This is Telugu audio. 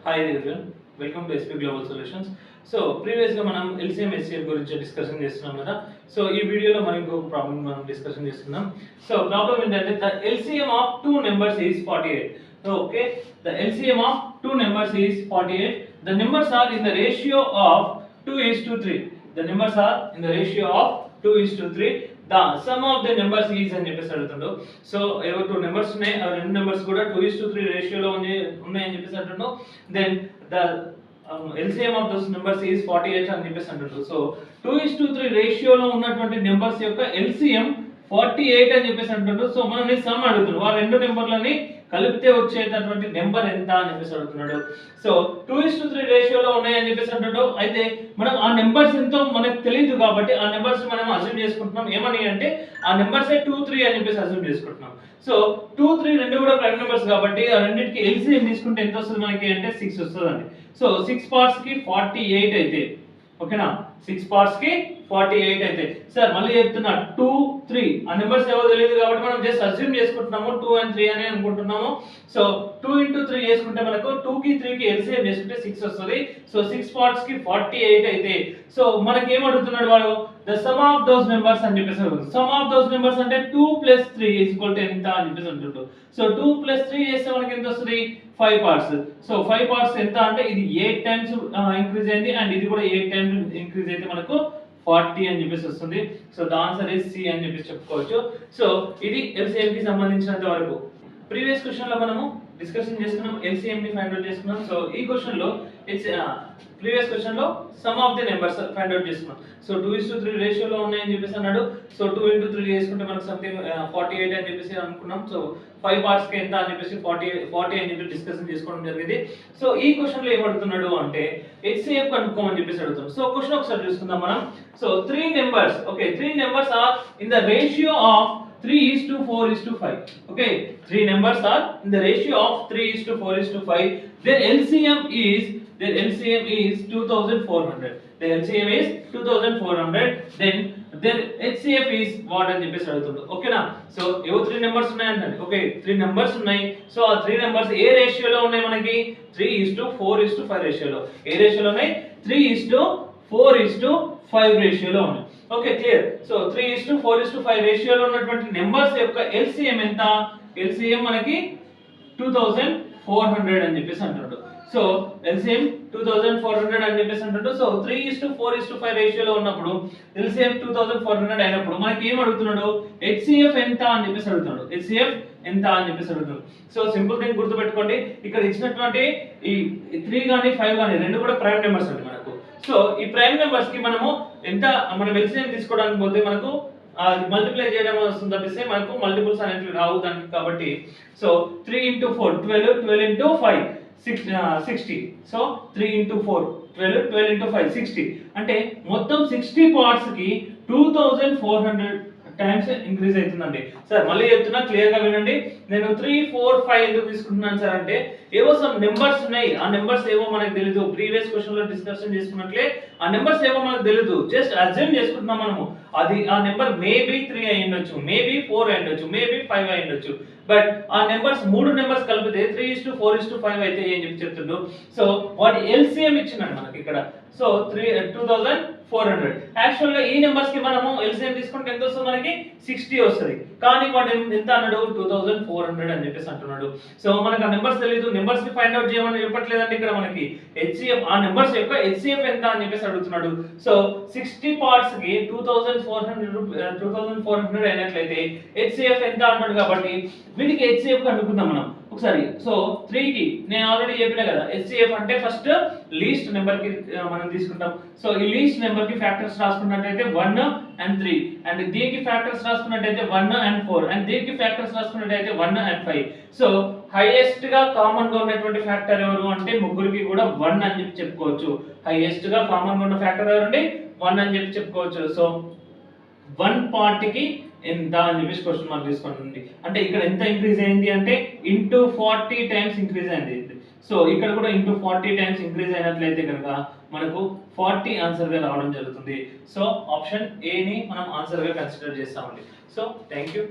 Hi everyone, welcome to SP Global Solutions. So previous గా మనం LCM HCF గురించి డిస్కషన్ చేస్తున్నాం కదా. సో ఈ వీడియోలో మనం ఇంకొక ప్రాబ్లం మనం డిస్కషన్ చేస్తున్నాం. సో ప్రాబ్లం ఏంటంటే the LCM of two numbers is 48. So okay, the LCM of two numbers is 48. The numbers are in the ratio of 2:3. The numbers are in the ratio of 2:3. The sum of the numbers is అని చెప్పేసి అడుగుతుండు. సో ఏవో టూ నెంబర్స్ ఉన్నాయి, ఆ రెండు నెంబర్స్ కూడా 2:3 రేషియోలో ఉన్నాయని చెప్పేసి అంటుండు. Then the LCM of those numbers is 48 అని చెప్పేసి అంటుండు. సో 2:3 రేషియోలో ఉన్నటువంటి నెంబర్స్ యొక్క LCM 48 అని చెప్పేసి అంటుండు. సో మనం సమ్ అడుగుతున్నాడు, ఆ రెండు నెంబర్లని కలిపితే వచ్చేటటువంటి నెంబర్ ఎంత అని చెప్పేసి అడుగుతున్నాడు. సో 2:3 రేషియోలో ఉన్నాయని చెప్పేసి అంటాడు. అయితే మనం ఆ నెంబర్స్ ఎంతో మనకు తెలియదు కాబట్టి ఆ నెంబర్స్ మనం అజ్యూమ్ చేసుకుంటున్నాం. ఏమని అంటే ఆ నెంబర్స్ 2, 3 అని చెప్పేసి అజ్యూమ్ చేసుకుంటున్నాం. సో 2, 3 రెండు కూడా ప్రైమ్ నెంబర్స్ కాబట్టి ఆ రెండింటికి LCM తీసుకుంటే ఎంత వస్తుంది మనకి అంటే 6 వస్తుందండి. సో 6 పార్ట్స్ కి 48 అయితే ఓకేనా, 6 పార్ట్స్ కి 48 అయితే సార్ మళ్ళీ చెప్తున్నా 2, 3 ఆ నెంబర్స్ ఏవో తెలియదు కాబట్టి మనం జస్ట్ అజ్యూమ్ చేసుకుంటున్నాము 2 and 3 అని అనుకుంటున్నాము. సో 2 into 3 చేసుకుంటే మనకు 2 కి 3 కి LCM చేసుకుంటే 6 వస్తుంది. సో 6 పార్ట్స్ కి 48 అయితే సో మనకి ఏం అడుగుతున్నాడు వాడు, the sum of those numbers అని చెప్పేసి అడుగుతుంది. sum of those numbers అంటే 2 plus 3 is equal to ఎంత అని చెప్పేసి అంటుండు. సో 2 plus 3 చేస్తే మనకి ఎంత వస్తుంది 5 పార్ట్స్. సో 5 పార్ట్స్ ఎంత అంటే ఇది 8 టైమ్స్ ఇంక్రీజ్ అయింది అండ్ ఇది కూడా 8 టైమ్స్ ఇంక్రీజ్ అయితే మనకు 40 అని చెప్పేసి వస్తుంది. So the answer is C అని చెప్పేసి చెప్పుకోవచ్చు. సో ఇది LCM కి సంబంధించినంత వరకు. ప్రీవియస్ క్వశ్చన్ లో మనము డిస్కషన్ చేసుకున్నాం, LCM ని ఫైండ్ అవుట్ చేసుకున్నాం. సో ఈ క్వశ్చన్ లో ప్రీవియస్ క్వశ్చన్ లో some of the numbers find out చేసుకున్నాం. సో 2:3 రేషియోలో ఉన్నాయని చెప్పేసి అన్నాడు. సో 2 into 3 చేసుకుంటే మనకు సంథింగ్ 48 అని చెప్పేసి అనుకున్నాం. సో 5 పార్ట్స్ కి ఎంత అని చెప్పేసి 40 అని చెప్పి డిస్కషన్ చేసుకోవడం జరిగింది. సో ఈ క్వశ్చన్ లో ఏం అడుగుతున్నాడు అంటే HCF కనుక్కోమని చెప్పేసి అడుగుతున్నాడు. సో క్వశ్చన్ ఒకసారి చూసుకుందాం మనం. So 3 numbers, okay 3 numbers are in the ratio of 3:4:5. Okay, 3 numbers are in the ratio of 3:4:5. Their LCM is 2400. Their LCM is 2400. Then their HCF is what అని చెప్పేసి అడుగుతుంది. ఓకేనా. సో ఏవో 3 నెంబర్స్ ఉన్నాయండి. ఓకే 3 నెంబర్స్ ఉన్నాయి. సో ఆ 3 నెంబర్స్ ఏ రేషియోలో ఉన్నాయి మనకి 3:4:5 రేషియోలో. ఏ రేషియోలో ఉన్నాయి 3:4:5 రేషియోలో ఉన్నాయి. Okay clear. సో 3:4:5 రేషియోలో ఉన్నటువంటి నెంబర్స్ యొక్క LCM ఎంత, LCM మనకి 2400 అని చెప్పేసి అంటాడు. సో LCM 2400 అని చెప్పేసి అంటాడు. సో 3:4:5 రేషియోలో ఉన్నప్పుడు LCM 2400 అయినప్పుడు మనకి ఏం అడుగుతున్నాడు HCF ఎంత అని చెప్పేసి అడుగుతున్నాడు. HCF ఎంత అని చెప్పేసి అడుగుతున్నాడు. సో సింపుల్ థింగ్ గుర్తుపెట్టుకోండి, ఇక్కడ ఇచ్చినటువంటి ఈ 3 గాని 5 గాని రెండు కూడా ప్రైమ్ నెంబర్స్ అండి మనకు. సో ఈ ప్రైమ్ నెంబర్స్ కి మనము ఎంత మనం LCM తీసుకోవడానికి పోతే మనకు మల్టిప్లై చేయడం వస్తుంది తప్పిస్తే మనకు మల్టిపుల్స్ అనేవి రావు దానికి. కాబట్టి so 3 into 4 12, 12 into 5 60. So 3 into 4 12, 12 into 5 60 అంటే మొత్తం 60 పార్ట్స్ కి 2400 టైమ్స్ ఇంక్రీజ్ అవుతుందండి. సార్ మళ్ళీ చెప్తున్నా క్లియర్ గా వినండి. నేను 3, 4, 5 ఎందుకు తీసుకుంటున్నాను సార్ అంటే ఏవో సమ్ నెంబర్స్ ఉన్నాయి, ఆ నెంబర్స్ ఏవో మనకు తెలియదు. ప్రీవియస్ క్వశ్చన్ లో డిస్కషన్ చేసుకున్నట్లే ఆ నెంబర్స్ ఏవో మనకు తెలియదు, జస్ట్ అజ్యూమ్ చేసుకుంటున్నాం మనము. అది ఆ నెంబర్ మేబీ 3 అయి ఉండొచ్చు, మేబీ 4 అయి ఉండొచ్చు, మేబీ 5 అయి ఉండొచ్చు. బట్ ఆ నెంబర్స్ 3 నెంబర్స్ కలిపితే 3:4:5 అయితే ఏం చెప్పి చెప్తుండు. సో వాటి LCM ఇచ్చినాడు మనకి ఇక్కడ. సో 2400. యాక్చువల్ గా ఈ నెంబర్స్ కి మనము LCM తీసుకుంటే ఎంత వస్తుంది మనకి 60 వస్తుంది. కానీ వాడు ఎంత అన్నాడు 2400 అని చెప్పేసి అంటున్నాడు. సో మనకు ఆ నెంబర్స్ తెలియదు, నెంబర్స్ ని ఫైండ్ అవుట్ చేయమని చెప్పట్లేదండి ఇక్కడ మనకి. HCF ఆ నెంబర్స్ యొక్క HCF ఎంత అని చెప్పేసి అడుగుతున్నాడు. సో 60 పార్ట్స్ కి 2400 అయినట్లయితే HCF ఎంత అంటాడు కాబట్టి వీటికి HCF కనుక్కుందాం మనం ఒకసారి. సో 3 కి నేను ఆల్రెడీ చెప్పినా కదా, HCF అంటే ఫస్ట్ లీస్ట్ నెంబర్ కి మనం తీసుకుంటాం. సో ఈ లీస్ట్ నెంబర్ కి ఫ్యాక్టర్స్ రాసుకున్నట్లయితే 1 and 3 అండ్ దీనికి ఫ్యాక్టర్స్ రాసుకున్నట్లయితే 1 and 4 అండ్ దీనికి ఫ్యాక్టర్స్ రాసుకున్నట్లయితే 1 and 5. సో హైయెస్ట్ గా కామన్ గా ఉన్నటువంటి ఫ్యాక్టర్ ఎవరు అంటే ముగ్గురికి కూడా 1 అని చెప్పి చెప్పుకోవచ్చు. హైయెస్ట్ గా కామన్ గా ఉన్న ఫ్యాక్టర్ ఎవరండి 1 అని చెప్పి చెప్పుకోవచ్చు. సో 1 పార్ట్ కి ఎంత అని చెప్పేసి క్వశ్చన్ మార్క్ తీసుకోండి. అంటే ఇక్కడ ఎంత ఇంక్రీజ్ అయింది అంటే ఇంటూ 40 టైమ్స్ ఇంక్రీజ్ అయింది. సో ఇక్కడ కూడా ఇంటూ 40 టైమ్స్ ఇంక్రీజ్ అయినట్లయితే కనుక మనకు 40 ఆన్సర్ గా రావడం జరుగుతుంది. సో ఆప్షన్ ఏ ని మనం ఆన్సర్ గా కన్సిడర్ చేస్తామండి. So thank you.